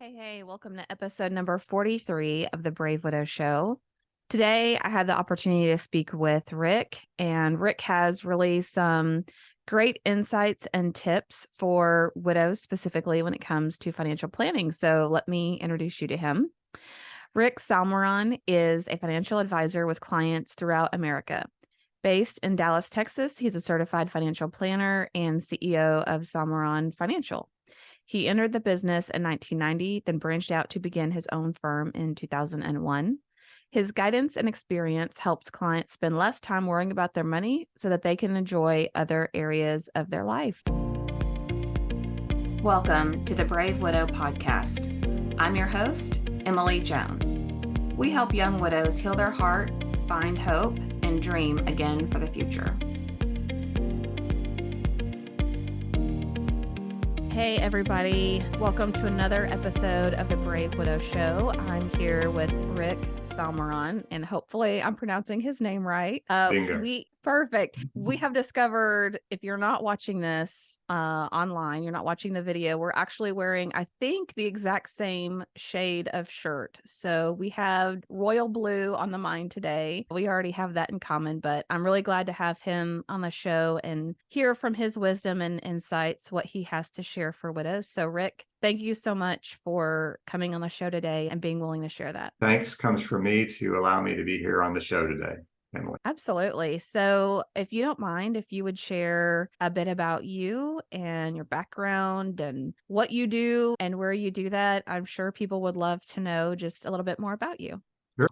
Hey, welcome to episode number 43 of the Brave Widow Show. Today, I had the opportunity to speak with Rick, and Rick has really some great insights and tips for widows, specifically when it comes to financial planning. So let me introduce you to him. Rick Salmeron is a financial advisor with clients throughout America. Based in Dallas, Texas, he's a certified financial planner and CEO of Salmeron Financial. He entered the business in 1990, then branched out to begin his own firm in 2001. His guidance and experience helps clients spend less time worrying about their money so that they can enjoy other areas of their life. Welcome to the Brave Widow podcast. I'm your host, Emily Jones. We help young widows heal their heart, find hope, and dream again for the future. Hey, everybody. Welcome to another episode of the Brave Widow Show. I'm here with Rick Salmeron, and hopefully I'm pronouncing his name right. Perfect. We have discovered, if you're not watching this online, you're not watching the video, we're actually wearing, I think, the exact same shade of shirt. So we have royal blue on the mind today. We already have that in common, but I'm really glad to have him on the show and hear from his wisdom and insights, what he has to share for widows. So Rick, thank you so much for coming on the show today and being willing to share that. Thanks comes from me to allow me to be here on the show today, Emily. Absolutely. So if you don't mind, if you would share a bit about you and your background and what you do and where you do that, I'm sure people would love to know just a little bit more about you.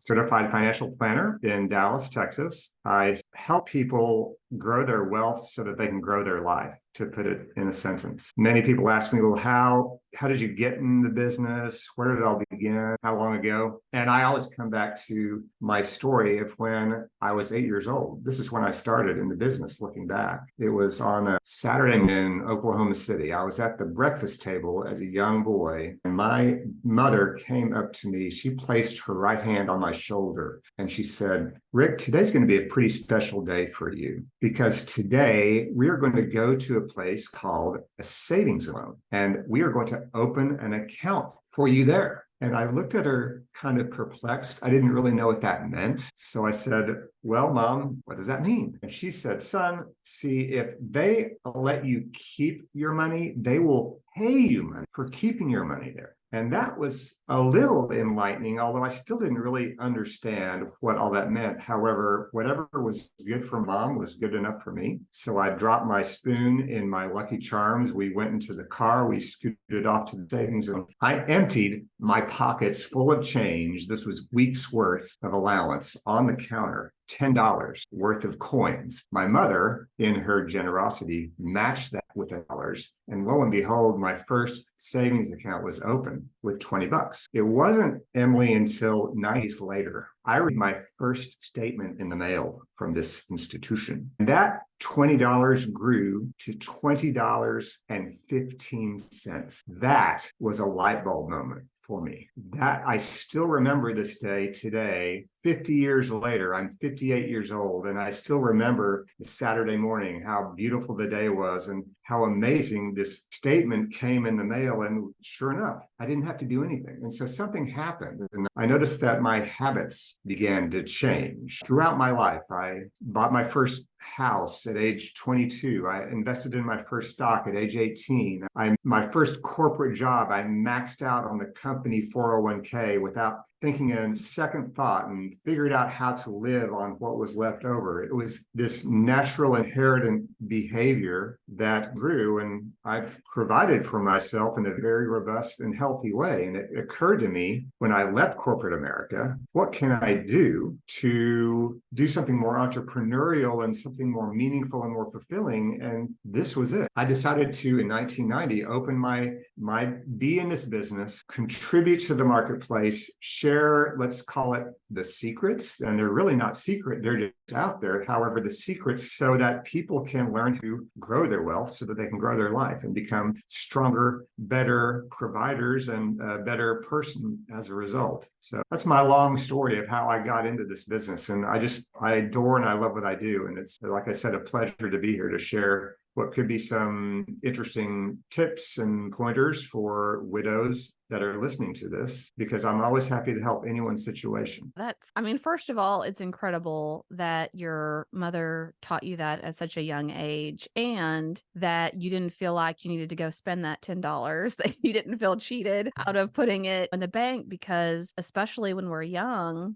Certified financial planner in Dallas, Texas. I help people grow their wealth so that they can grow their life, to put it in a sentence. Many people ask me, well, how did you get in the business? Where did it all begin? How long ago? And I always come back to my story of when I was 8 years old. This is when I started in the business, looking back. It was on a Saturday in Oklahoma City. I was at the breakfast table as a young boy, and my mother came up to me. She placed her right hand on my shoulder, and she said, Rick, today's going to be a pretty special day for you, because today we are going to go to a place called a savings loan, and we are going to open an account for you there. And I looked at her kind of perplexed. I didn't really know what that meant. So I said, well, Mom, what does that mean? And she said, son, see, if they let you keep your money, they will pay you money for keeping your money there. And that was a little enlightening, although I still didn't really understand what all that meant. However, whatever was good for Mom was good enough for me. So I dropped my spoon in my Lucky Charms. We went into the car. We scooted off to the savings zone. I emptied my pockets full of change. This was weeks worth of allowance on the counter. $10 worth of coins. My mother, in her generosity, matched that with $1. And lo and behold, my first savings account was open with $20. It wasn't, Emily, until 90s later, I read my first statement in the mail from this institution. And that $20 grew to $20.15. That was a light bulb moment for me. That I still remember this day today, 50 years later. I'm 58 years old, and I still remember the Saturday morning, how beautiful the day was and how amazing this statement came in the mail. And sure enough, I didn't have to do anything. And so something happened, and I noticed that my habits began to change. Throughout my life, I bought my first house at age 22. I invested in my first stock at age 18. My first corporate job, I maxed out on the company 401k without thinking a second thought, and figured out how to live on what was left over. It was this natural inherent behavior that grew, and I've provided for myself in a very robust and healthy way. And it occurred to me when I left corporate America, what can I do to do something more entrepreneurial and something more meaningful and more fulfilling? And this was it. I decided to, in 1990, open be in this business, contribute to the marketplace, share, let's call it the secrets. And they're really not secret, they're just out there. However, the secrets so that people can learn to grow their wealth so that they can grow their life and become stronger, better providers and a better person as a result. So that's my long story of how I got into this business. And I adore and I love what I do. And it's, like I said, a pleasure to be here to share what could be some interesting tips and pointers for widows that are listening to this, because I'm always happy to help anyone's situation. First of all, it's incredible that your mother taught you that at such a young age and that you didn't feel like you needed to go spend that $10, that you didn't feel cheated out of putting it in the bank, because especially when we're young,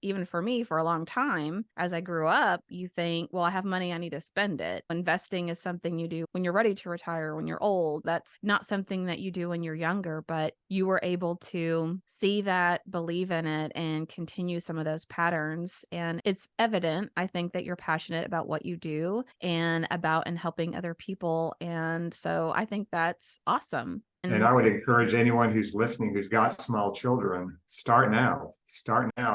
even for me, for a long time, as I grew up, you think, well, I have money, I need to spend it. Investing is something you do when you're ready to retire, when you're old. That's not something that you do when you're younger, but you were able to see that, believe in it, and continue some of those patterns. And it's evident, I think, that you're passionate about what you do and about and helping other people. And so I think that's awesome. And I would encourage anyone who's listening, who's got small children, start now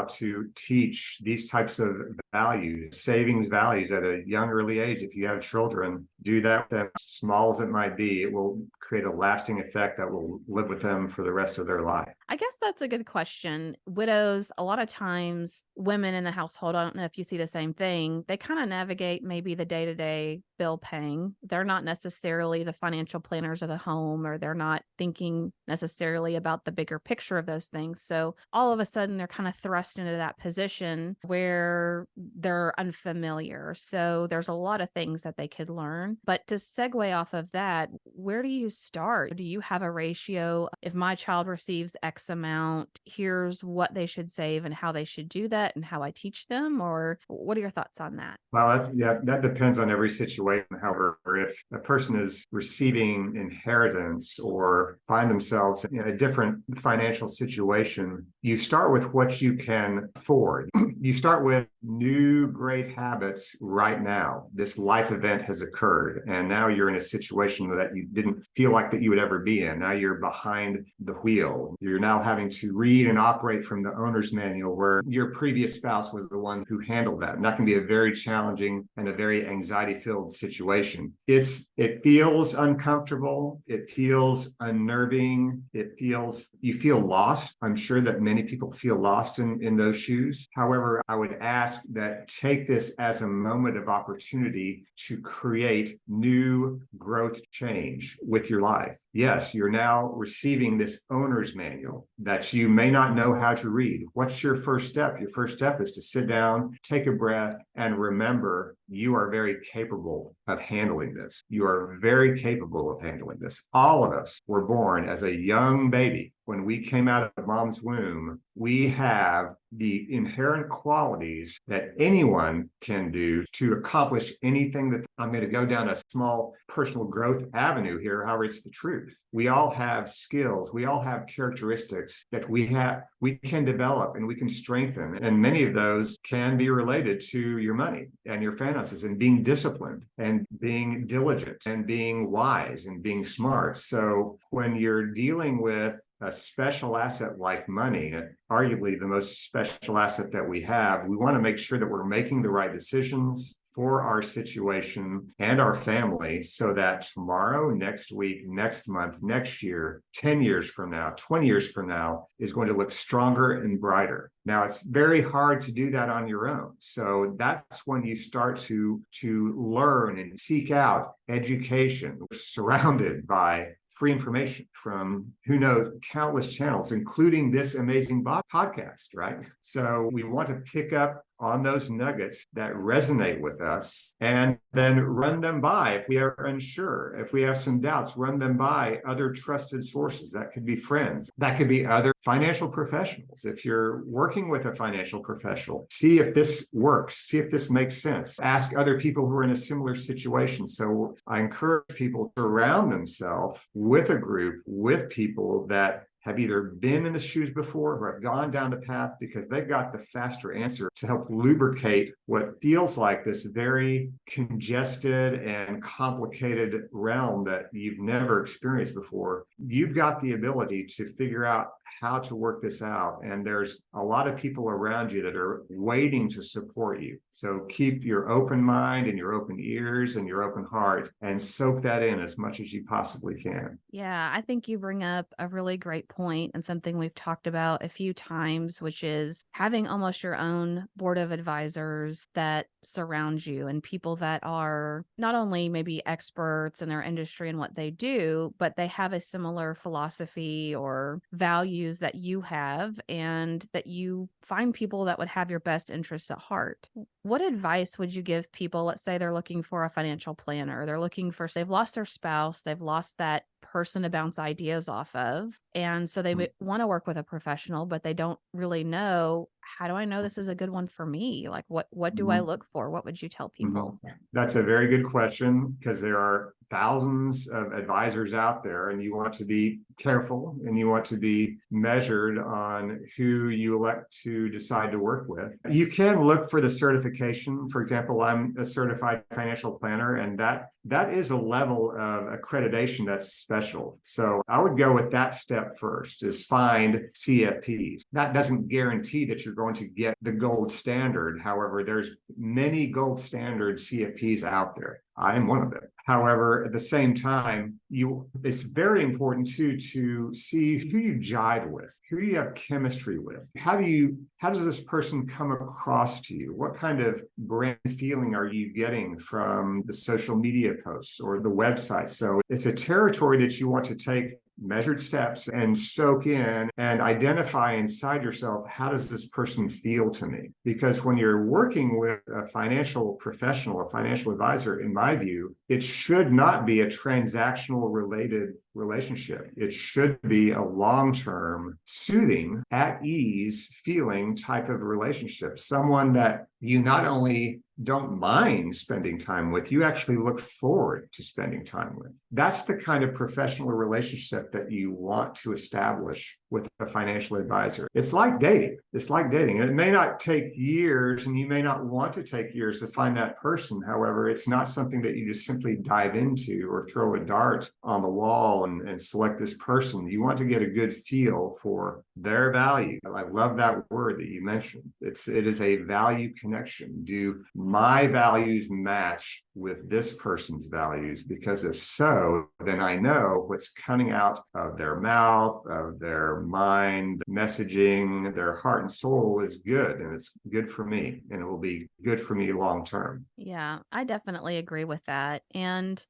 to teach these types of values, savings values at a young, early age. If you have children, do that with them, as small as it might be. It will create a lasting effect that will live with them for the rest of their life. I guess that's a good question. Widows, a lot of times, women in the household, I don't know if you see the same thing, they kind of navigate maybe the day-to-day bill paying. They're not necessarily the financial planners of the home, or they're not thinking necessarily about the bigger picture of those things. So all of a sudden, they're kind of thrust into that position where they're unfamiliar. So there's a lot of things that they could learn. But to segue off of that, where do you start? Do you have a ratio? If my child receives X amount, here's what they should save and how they should do that and how I teach them? Or what are your thoughts on that? Well, that depends on every situation. However, if a person is receiving inheritance or find themselves in a different financial situation, you start with what you can afford. You start with new great habits right now. This life event has occurred, and now you're in a situation that you didn't feel like that you would ever be in. Now you're behind the wheel. You're now having to read and operate from the owner's manual, where your previous spouse was the one who handled that. And that can be a very challenging and a very anxiety-filled situation. It feels uncomfortable. It feels unnerving. You feel lost. I'm sure that many people feel lost in those shoes. However, I would ask that take this as a moment of opportunity to create new growth change with your life. Yes, you're now receiving this owner's manual that you may not know how to read. What's your first step? Your first step is to sit down, take a breath, and remember you are very capable of handling this. You are very capable of handling this. All of us were born as a young baby. When we came out of mom's womb, we have the inherent qualities that anyone can do to accomplish anything. That I'm going to go down a small personal growth avenue here. However, it's the truth. We all have skills. We all have characteristics that we can develop and we can strengthen. And many of those can be related to your money and your finances and being disciplined and being diligent and being wise and being smart. So when you're dealing with a special asset like money, arguably the most special asset that we have, we want to make sure that we're making the right decisions for our situation and our family, so that tomorrow, next week, next month, next year, 10 years from now, 20 years from now is going to look stronger and brighter. Now, it's very hard to do that on your own. So that's when you start to learn and seek out education. We're surrounded by free information from, who knows, countless channels, including this amazing podcast, right? So we want to pick up on those nuggets that resonate with us and then run them by, if we are unsure, if we have some doubts, run them by other trusted sources. That could be friends, that could be other financial professionals. If you're working with a financial professional, see if this works, see if this makes sense. Ask other people who are in a similar situation. So I encourage people to surround themselves with a group, with people that have either been in the shoes before or have gone down the path, because they've got the faster answer to help lubricate what feels like this very congested and complicated realm that you've never experienced before. You've got the ability to figure out how to work this out. And there's a lot of people around you that are waiting to support you. So keep your open mind and your open ears and your open heart and soak that in as much as you possibly can. Yeah, I think you bring up a really great point and something we've talked about a few times, which is having almost your own board of advisors that surround you and people that are not only maybe experts in their industry and what they do, but they have a similar philosophy or values that you have, and that you find people that would have your best interests at heart. What advice would you give people? Let's say they're looking for a financial planner, they're looking for, they've lost their spouse, they've lost that person to bounce ideas off of. And so they want to work with a professional, but they don't really know, how do I know this is a good one for me? Like, what do I look for? What would you tell people? That's a very good question, because there are thousands of advisors out there, and you want to be careful and you want to be measured on who you elect to decide to work with. You can look for the certification. For example, I'm a certified financial planner, and that is a level of accreditation that's special. So I would go with that step first, is find CFPs. That doesn't guarantee that you're going to get the gold standard. However, there's many gold standard CFPs out there. I am one of them. However, at the same time, it's very important too to see who you jive with, who you have chemistry with. How does this person come across to you? What kind of brand feeling are you getting from the social media posts or the website? So it's a territory that you want to take measured steps and soak in and identify inside yourself, how does this person feel to me? Because when you're working with a financial professional, a financial advisor, in my view, it should not be a transactional related relationship. It should be a long-term, soothing, at ease feeling type of relationship. Someone that you not only don't mind spending time with, you actually look forward to spending time with. That's the kind of professional relationship that you want to establish with a financial advisor. It's like dating. It's like dating. It may not take years, and you may not want to take years to find that person. However, it's not something that you just simply dive into or throw a dart on the wall and select this person. You want to get a good feel for their value. I love that word that you mentioned. It is a value connection. Do my values match with this person's values? Because if so, then I know what's coming out of their mouth, of their mind, messaging, their heart and soul is good, and it's good for me, and it will be good for me long term. Yeah, I definitely agree with that. And,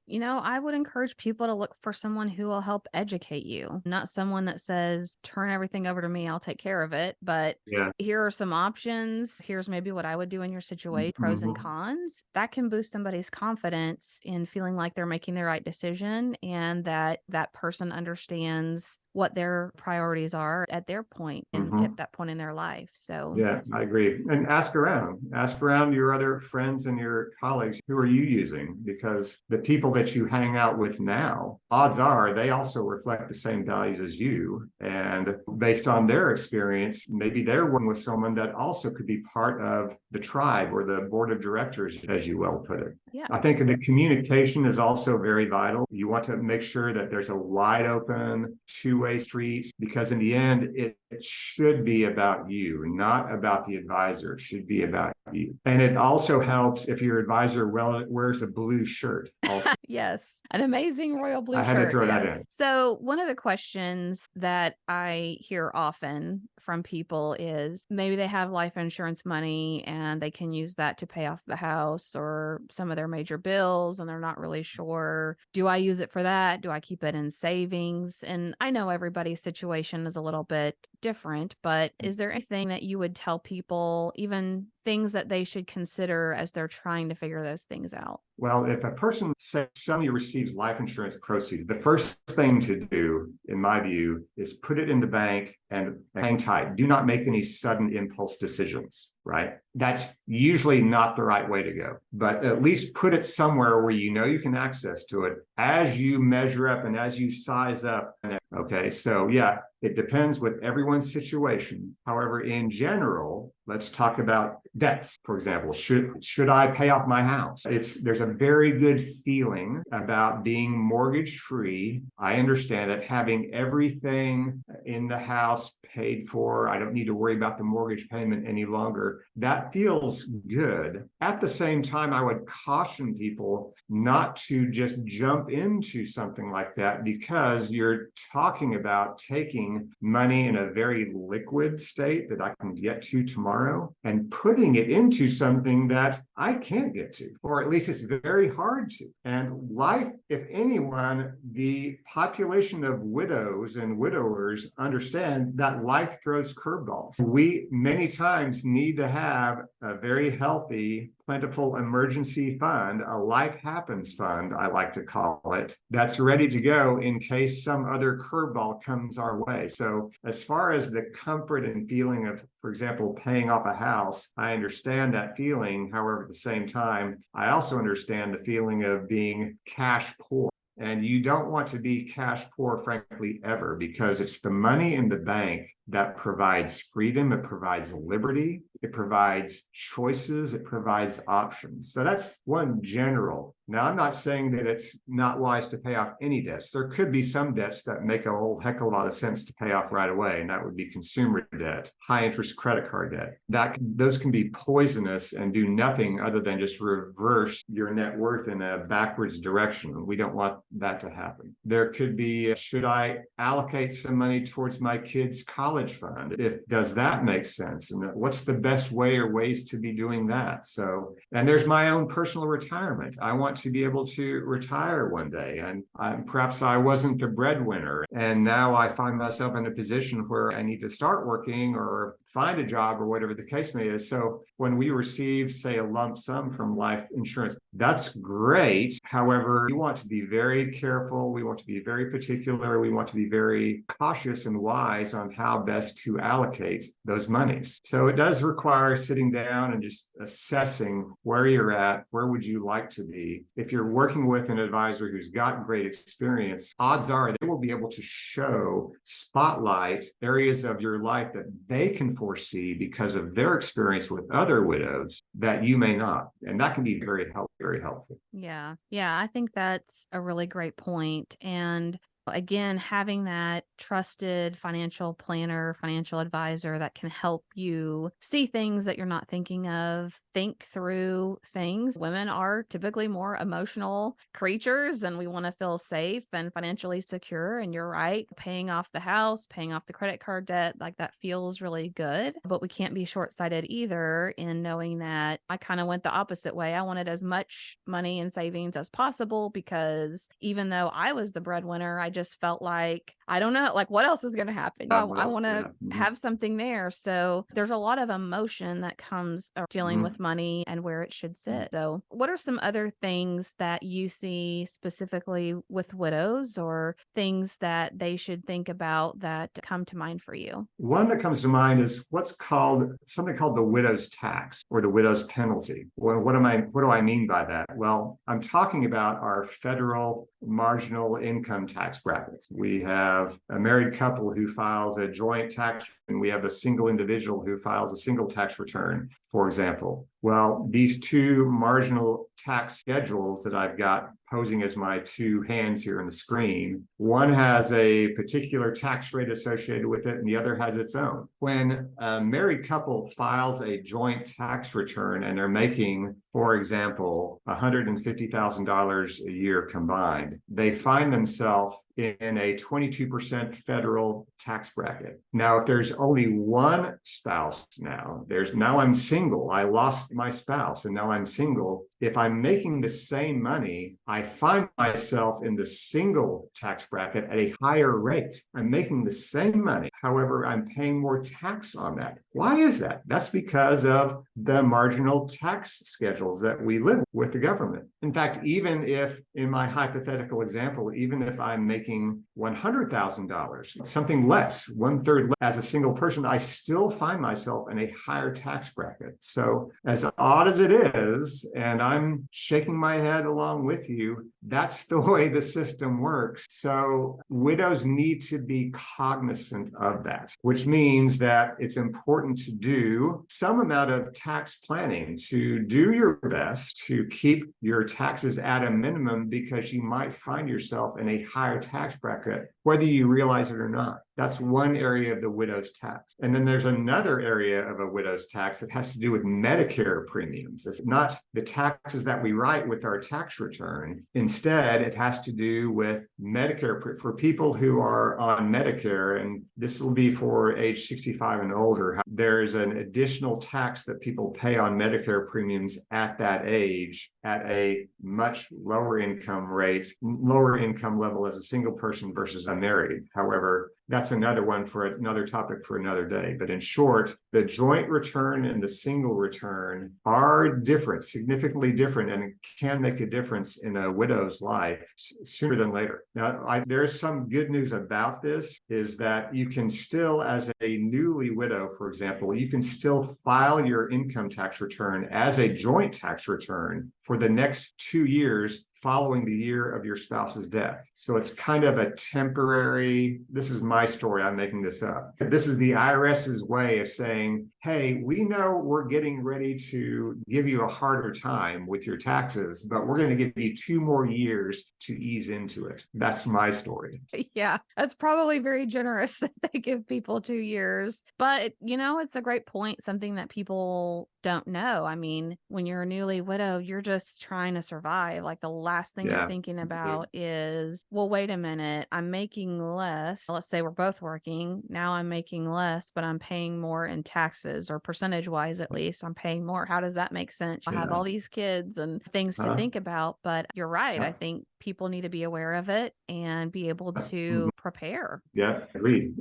I would encourage people to look for someone who will help educate you, not someone that says, turn everything over to me, I'll take care of it. But Yeah. here are some options. Here's maybe what I would do in your situation, pros and cons. That can boost somebody's confidence in feeling like they're making the right decision, and that that person understands what their priorities are at their point and at that point in their life. So yeah, I agree. And ask around your other friends and your colleagues, who are you using? Because the people that you hang out with now, odds are they also reflect the same values as you. And based on their experience, maybe they're working with someone that also could be part of the tribe or the board of directors, as you well put it. yeah. I think the communication is also very vital. You want to make sure that there's a wide open two-way street, because in the end, it should be about you, not about the advisor. It should be about you. And it also helps if your advisor wears a blue shirt also. Yes. An amazing royal blue I had shirt. to throw that Yes. in. So one of the questions that I hear often from people is maybe they have life insurance money and they can use that to pay off the house or some of their major bills, and they're not really sure, do I use it for that? Do I keep it in savings? And I know everybody's situation is a little bit different, but is there anything that you would tell people, even things that they should consider as they're trying to figure those things out? Well, if a person suddenly receives life insurance proceeds, the first thing to do, in my view, is put it in the bank and hang tight. Do not make any sudden impulse decisions, right? That's usually not the right way to go, but at least put it somewhere where you know you can access to it as you measure up and as you size up. Okay, so yeah, it depends with everyone's situation. However, in general, let's talk about debts, for example. Should I pay off my house? There's a very good feeling about being mortgage free. I understand that having everything in the house paid for. I don't need to worry about the mortgage payment any longer. That feels good. At the same time, I would caution people not to just jump into something like that, because you're talking about taking money in a very liquid state that I can get to tomorrow and putting it into something that I can't get to, or at least it's very hard to. And life, if anyone, the population of widows and widowers understand that life throws curveballs. We many times need to have a very healthy, plentiful emergency fund, a life happens fund, I like to call it, that's ready to go in case some other curveball comes our way. So as far as the comfort and feeling of, for example, paying off a house, I understand that feeling. However, at the same time, I also understand the feeling of being cash poor. And you don't want to be cash poor, frankly, ever, because it's the money in the bank that provides freedom, it provides liberty, it provides choices, it provides options. So that's one general. Now, I'm not saying that it's not wise to pay off any debts. There could be some debts that make a whole heck of a lot of sense to pay off right away, and that would be consumer debt, high interest credit card debt. Those can be poisonous and do nothing other than just reverse your net worth in a backwards direction. We don't want that to happen. There could be, should I allocate some money towards my kids' college fund? Does that make sense? And what's the best way or ways to be doing that? So, and there's my own personal retirement. I want to be able to retire one day, and perhaps I wasn't the breadwinner, and now I find myself in a position where I need to start working or find a job or whatever the case may be. So when we receive, say, a lump sum from life insurance, that's great. However, we want to be very careful. We want to be very particular. We want to be very cautious and wise on how best to allocate those monies. So it does require sitting down and just assessing where you're at, where would you like to be. If you're working with an advisor who's got great experience, odds are they will be able to spotlight areas of your life that they can foresee because of their experience with other widows that you may not. And that can be very helpful. Yeah. Yeah. I think that's a really great point. And again, having that trusted financial planner, financial advisor that can help you see things that you're not thinking of, think through things. Women are typically more emotional creatures, and we want to feel safe and financially secure. And you're right, paying off the house, paying off the credit card debt, like that feels really good. But we can't be short-sighted either in knowing that I kind of went the opposite way. I wanted as much money in savings as possible, because even though I was the breadwinner, I just felt like, I don't know, like what else is going to happen? I want to have something there. So there's a lot of emotion that comes dealing with money and where it should sit. So what are some other things that you see specifically with widows, or things that they should think about that come to mind for you? One that comes to mind is something called the widow's tax, or the widow's penalty. Well, what do I mean by that? Well, I'm talking about our federal marginal income tax brackets. We have a married couple who files a joint tax, and we have a single individual who files a single tax return, for example. Well, these two marginal tax schedules that I've got posing as my two hands here on the screen, one has a particular tax rate associated with it, and the other has its own. When a married couple files a joint tax return and they're making, for example, $150,000 a year combined, they find themselves in a 22% federal tax bracket. Now, if there's only one spouse now I'm single. I lost my spouse and now I'm single. If I'm making the same money, I find myself in the single tax bracket at a higher rate. I'm making the same money. However, I'm paying more tax on that. Why is that? That's because of the marginal tax schedules that we live with the government. In fact, even if in my hypothetical example, even if I'm making $100,000, something less, 1/3 less as a single person, I still find myself in a higher tax bracket. So as odd as it is, and I'm shaking my head along with you, that's the way the system works. So widows need to be cognizant of that, which means that it's important to do some amount of tax planning, to do your best to keep your taxes at a minimum, because you might find yourself in a higher tax bracket, whether you realize it or not. That's one area of the widow's tax. And then there's another area of a widow's tax that has to do with Medicare premiums. It's not the taxes that we write with our tax return. Instead, it has to do with Medicare for people who are on Medicare, and this will be for age 65 and older. There's an additional tax that people pay on Medicare premiums at that age at a much lower income rate, lower income level as a single person versus unmarried. However, that's another one for another topic for another day. But in short, the joint return and the single return are different, significantly different, and it can make a difference in a widow's life sooner than later. Now, there's some good news about this, is that you can still, as a newly widow, for example, you can still file your income tax return as a joint tax return for the next 2 years following the year of your spouse's death. So it's kind of a temporary, this is my story, I'm making this up. This is the IRS's way of saying, hey, we know we're getting ready to give you a harder time with your taxes, but we're going to give you 2 more years to ease into it. That's my story. Yeah, that's probably very generous that they give people 2 years. But, it's a great point, something that people don't know. I mean, when you're a newly widow, you're just trying to survive. Like the last thing you're thinking about is, well, wait a minute, I'm making less. Let's say we're both working. Now I'm making less, but I'm paying more in taxes, or percentage wise, at least I'm paying more. How does that make sense? I have all these kids and things to think about, but you're right. I think people need to be aware of it and be able to prepare. Yeah, agreed.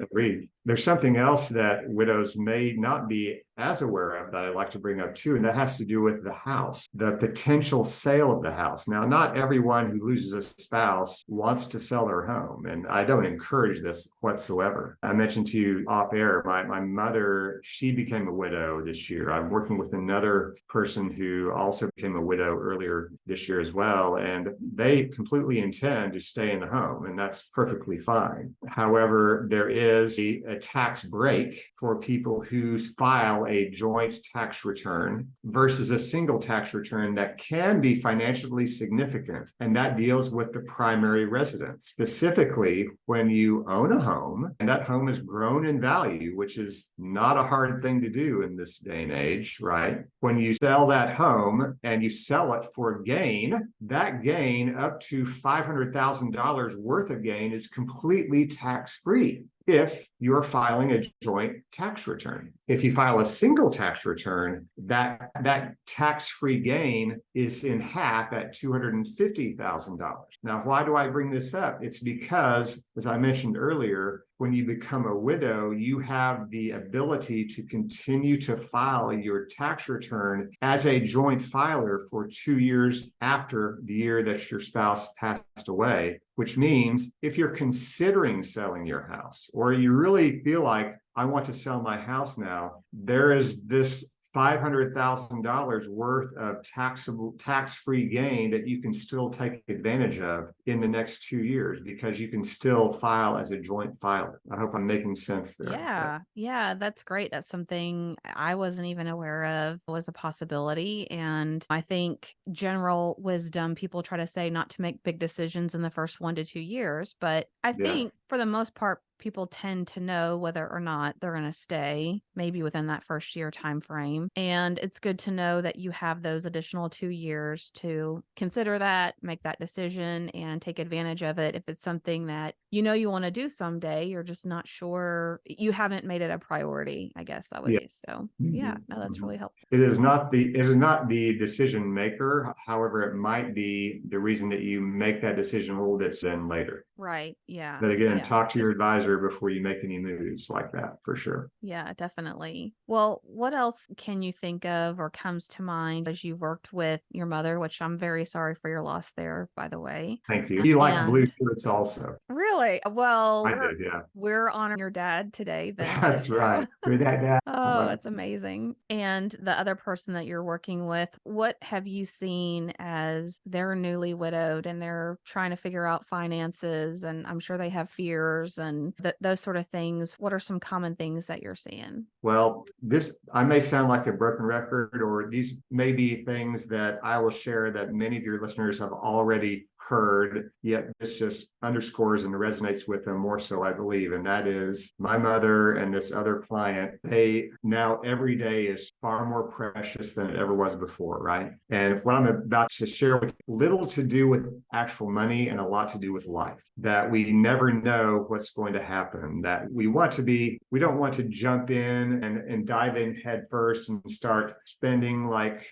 There's something else that widows may not be as aware of that I'd like to bring up too, and that has to do with the house, the potential sale of the house. Now, not everyone who loses a spouse wants to sell their home, and I don't encourage this whatsoever. I mentioned to you off air, my mother, she became a widow this year. I'm working with another person who also became a widow earlier this year as well, and they completely intend to stay in the home, and that's perfectly fine. However, there is a tax break for people who file a joint tax return versus a single tax return that can be financially significant, and that deals with the primary residence. Specifically, when you own a home and that home has grown in value, which is not a hard thing to do in this day and age, right? When you sell that home and you sell it for a gain, that gain up to $500,000 worth of gain is completely tax-free if you're filing a joint tax return. If you file a single tax return, that tax-free gain is in half at $250,000. Now, why do I bring this up? It's because, as I mentioned earlier, when you become a widow, you have the ability to continue to file your tax return as a joint filer for 2 years after the year that your spouse passed away, which means if you're considering selling your house, or you really feel like, I want to sell my house now, there is this $500,000 worth of tax-free gain that you can still take advantage of in the next 2 years, because you can still file as a joint filer. I hope I'm making sense there. Yeah, that's great. That's something I wasn't even aware of was a possibility. And I think general wisdom, people try to say not to make big decisions in the first 1 to 2 years, but I think for the most part, people tend to know whether or not they're going to stay, maybe within that first year time frame. And it's good to know that you have those additional 2 years to consider that, make that decision, and take advantage of it. If it's something that you want to do someday, you're just not sure, you haven't made it a priority, I guess that would be. So no, that's really helpful. It is not the decision maker. However, it might be the reason that you make that decision a little bit then later. Right. Yeah. But again, talk to your advisor pleasure before you make any moves like that, for sure. Yeah, definitely. Well, what else can you think of or comes to mind as you've worked with your mother, which I'm very sorry for your loss there, by the way. Thank you. You like blue And shirts also. really, well, I did, yeah. we're honoring your dad today then That's too. right. You're that dad. Oh, Well, that's amazing. And the other person that you're working with, what have you seen as they're newly widowed and they're trying to figure out finances? And I'm sure they have fears and those sort of things. What are some common things that you're seeing? Well, this, I may sound like a broken record, or these may be things that I will share that many of your listeners have already heard, yet this just underscores and resonates with them more so, I believe. And that is my mother and this other client, they now every day is far more precious than it ever was before, right? And what I'm about to share with little to do with actual money and a lot to do with life, that we never know what's going to happen, that we don't want to jump in and dive in head first and start spending like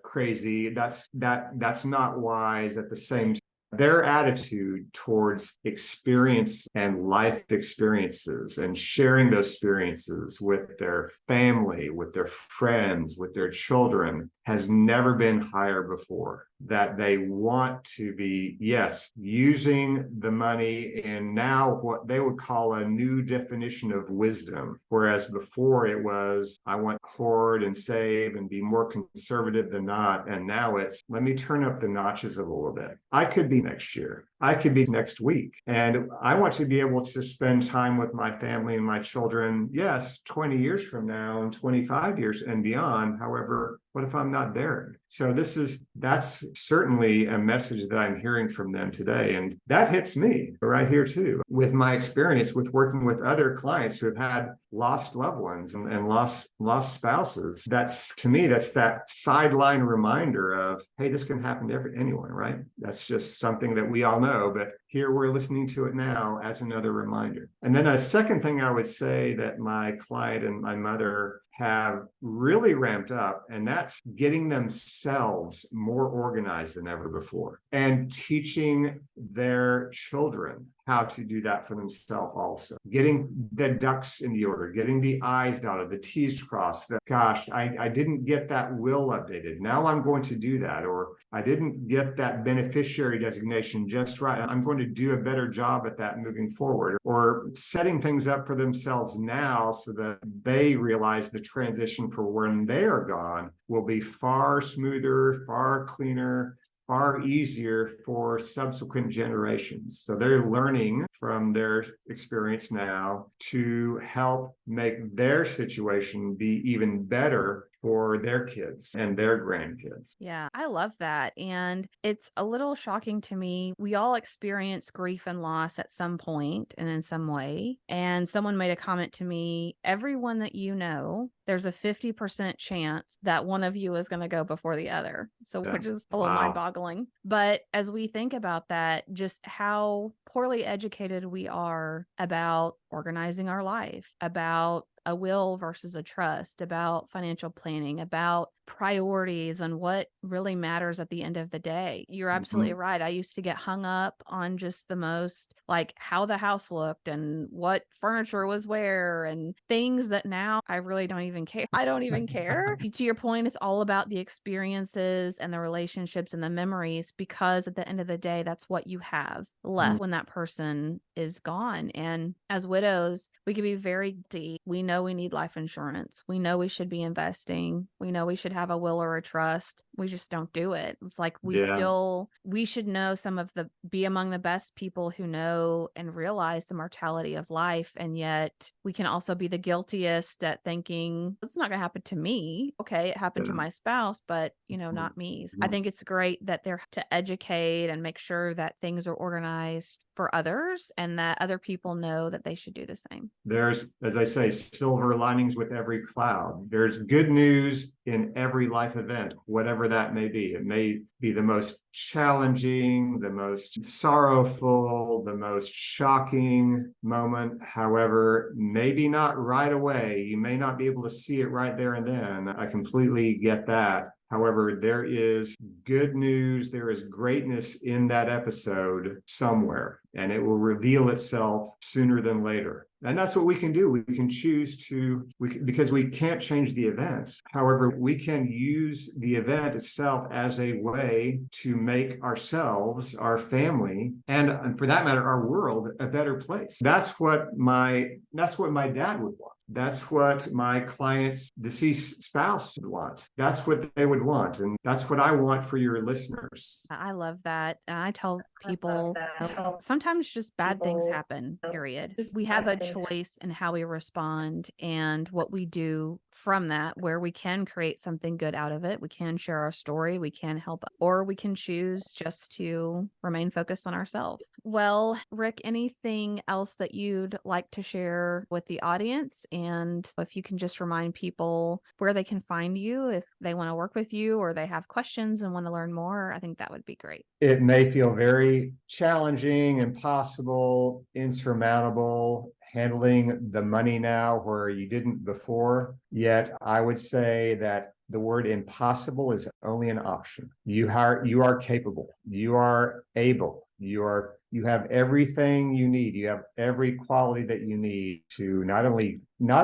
crazy. That's not wise. At the same time, their attitude towards experience and life experiences and sharing those experiences with their family, with their friends, with their children has never been higher before. That they want to be, yes, using the money in now what they would call a new definition of wisdom. Whereas before it was, I want to hoard and save and be more conservative than not. And now it's, let me turn up the notches a little bit. I could be next year. I could be next week. And I want to be able to spend time with my family and my children, yes, 20 years from now and 25 years and beyond. However, what if I'm not there? So that's certainly a message that I'm hearing from them today. And that hits me right here too, with my experience with working with other clients who have had lost loved ones and lost spouses. That's, to me, that's that sideline reminder of, hey, this can happen to anyone, right? That's just something that we all know, but here we're listening to it now as another reminder. And then a second thing I would say that my client and my mother have really ramped up, and that's getting themselves more organized than ever before and teaching their children how to do that for themselves also. Getting the ducks in the order, getting the I's dotted, the T's crossed. Gosh, I didn't get that will updated. Now I'm going to do that. Or I didn't get that beneficiary designation just right. I'm going to do a better job at that moving forward. Or setting things up for themselves now so that they realize the transition for when they are gone will be far smoother, far cleaner, far easier for subsequent generations. So they're learning from their experience now to help make their situation be even better for their kids and their grandkids. Yeah, I love that. And it's a little shocking to me. We all experience grief and loss at some point and in some way. And someone made a comment to me, everyone that you know, there's a 50% chance that one of you is going to go before the other. So, Yeah. which is a little Wow. mind boggling. But as we think about that, just how poorly educated we are about organizing our life, about a will versus a trust, about financial planning, about priorities and what really matters at the end of the day. You're absolutely right. I used to get hung up on just the most, like how the house looked and what furniture was where and things that now I really don't even care. I don't even care. To your point, it's all about the experiences and the relationships and the memories, because at the end of the day, that's what you have left when that person is gone. And as widows, we can be very deep. We know we need life insurance. We know we should be investing. We know we should have a will or a trust. We just don't do it. It's like we should know be among the best people who know and realize the mortality of life. And yet we can also be the guiltiest at thinking it's not going to happen to me. Okay, it happened to my spouse, but not me. I think it's great that they're to educate and make sure that things are organized for others and that other people know that they should do the same. There's, as I say, silver linings with every cloud. There's good news in every life event, whatever that may be. It may be the most challenging, the most sorrowful, the most shocking moment. However, maybe not right away. You may not be able to see it right there and then. I completely get that. However, there is good news, there is greatness in that episode somewhere, and it will reveal itself sooner than later. And that's what we can do. We can choose to, because we can't change the event. However, we can use the event itself as a way to make ourselves, our family, and for that matter, our world a better place. That's what my dad would want. That's what my client's deceased spouse would want. That's what they would want. And that's what I want for your listeners. I love that. And I tell people sometimes just bad things happen, period. We have a choice in how we respond and what we do from that, where we can create something good out of it. We can share our story, we can help, or we can choose just to remain focused on ourselves. Well, Rick, anything else that you'd like to share with the audience? And if you can just remind people where they can find you if they want to work with you or they have questions and want to learn more, I think that would be great. It may feel very challenging, impossible, insurmountable, handling the money now where you didn't before. Yet I would say that the word impossible is only an option. You are capable, you are able, you have everything you need. You have every quality that you need to not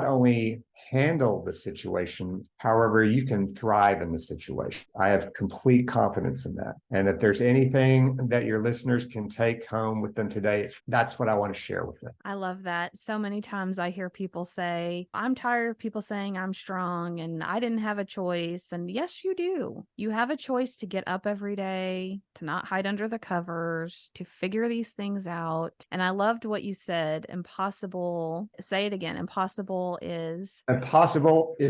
only handle the situation, however, you can thrive in the situation. I have complete confidence in that. And if there's anything that your listeners can take home with them today, that's what I want to share with them. I love that. So many times I hear people say, I'm tired of people saying I'm strong and I didn't have a choice. And yes, you do. You have a choice to get up every day, to not hide under the covers, to figure these things out. And I loved what you said. Impossible. Say it again. Impossible is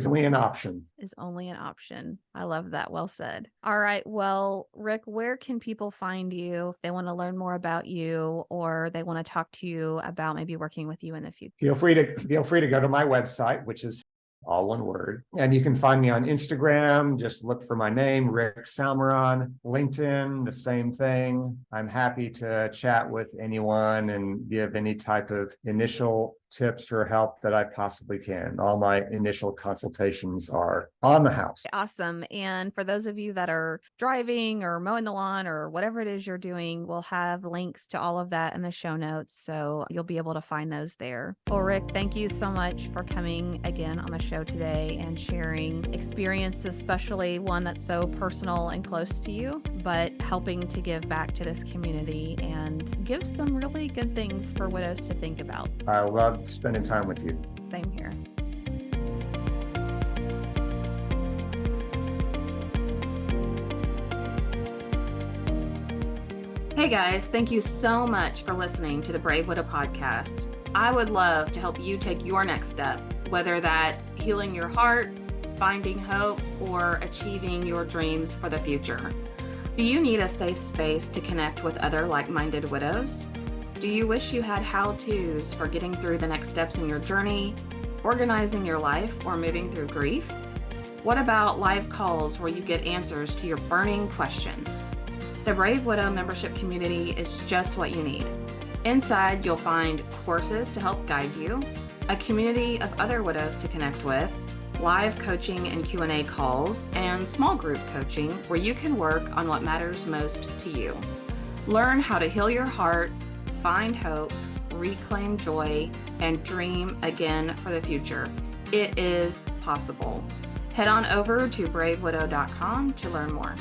only an option. Is only an option. I love that. Well said. All right. Well, Rick, where can people find you if they want to learn more about you or they want to talk to you about maybe working with you in the future? Feel free to go to my website, which is all one word. And you can find me on Instagram. Just look for my name, Rick Salmeron. LinkedIn, the same thing. I'm happy to chat with anyone and give any type of initial tips or help that I possibly can. All my initial consultations are on the house. Awesome. And for those of you that are driving or mowing the lawn or whatever it is you're doing, we'll have links to all of that in the show notes. So you'll be able to find those there. Well, Rick, thank you so much for coming again on the show today and sharing experience, especially one that's so personal and close to you, but helping to give back to this community and give some really good things for widows to think about. I love spending time with you. Same here. Hey guys, thank you so much for listening to the Brave Widow podcast. I would love to help you take your next step, whether that's healing your heart, finding hope, or achieving your dreams for the future. Do you need a safe space to connect with other like-minded widows? Do you wish you had how-tos for getting through the next steps in your journey, organizing your life, or moving through grief? What about live calls where you get answers to your burning questions? The Brave Widow membership community is just what you need. Inside, you'll find courses to help guide you, a community of other widows to connect with, live coaching and Q&A calls, and small group coaching where you can work on what matters most to you. Learn how to heal your heart, find hope, reclaim joy, and dream again for the future. It is possible. Head on over to bravewidow.com to learn more.